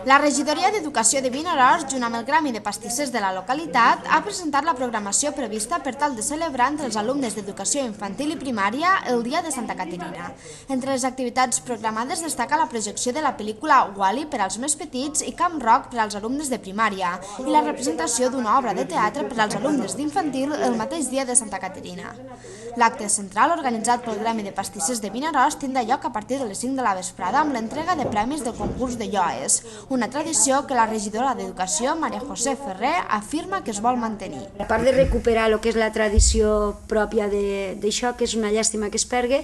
La regidoria d'Educació de Vinaròs, junt amb el Gremi de Pastissers de la localitat, ha presentat la programació prevista per tal de celebrar entre els alumnes d'educació infantil i primària el Dia de Santa Caterina. Entre les activitats programades destaca la projecció de la pel·lícula Wall-E per als més petits i Camp Rock per als alumnes de primària i la representació d'una obra de teatre per als alumnes d'infantil el mateix dia de Santa Caterina. L'acte central, organitzat pel Gremi de Pastissers de Vinaròs, tindrà lloc a partir de les 5 de la vesprada amb l'entrega de premis del concurs de lloes, una tradició que la regidora d'Educació, Maria José Ferrer, afirma que es vol mantenir. A part de recuperar el que és la tradició pròpia d'això, que és una llàstima que es perdi,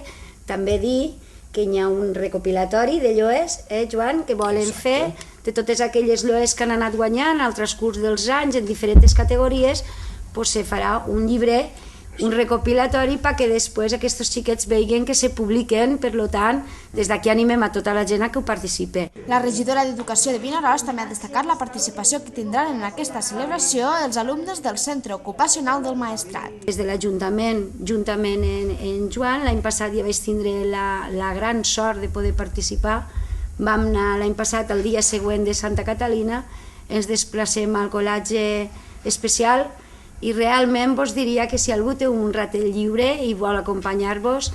també dir que hi ha un recopilatori de lloes, Joan, que volen fer de totes aquelles lloes que han anat guanyant al transcurs dels anys en diferents categories, se farà un llibre, un recopilatori perquè després aquests xiquets vegin que se publiquen, per tant, des d'aquí animem a tota la gent a que ho participi. La regidora d'Educació de Vinaròs també ha destacat la participació que tindran en aquesta celebració els alumnes del Centre Ocupacional del Maestrat. Des de l'Ajuntament, juntament amb Joan, l'any passat ja vaig tindre la gran sort de poder participar. Vam anar l'any passat, el dia següent de Santa Catalina, ens desplacem al col·legi especial i realment vos diria que si algú té un ratet lliure i vol acompanyar-vos,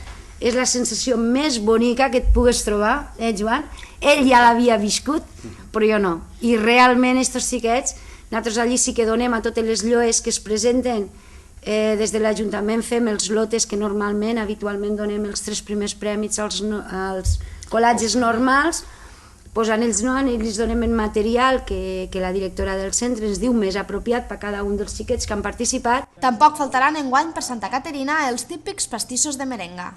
és la sensació més bonica que et pugues trobar, Joan? Ell ja l'havia viscut, però jo no. I realment aquests xiquets, nosaltres allí sí que donem a totes les lloes que es presenten, des de l'Ajuntament fem els lotes que normalment, habitualment donem els 3 primers prèmits als col·legis normals, a ells no, a ells donem el material que la directora del centre ens diu més apropiat per a cada un dels xiquets que han participat. Tampoc faltaran enguany per Santa Caterina els típics pastissos de merenga.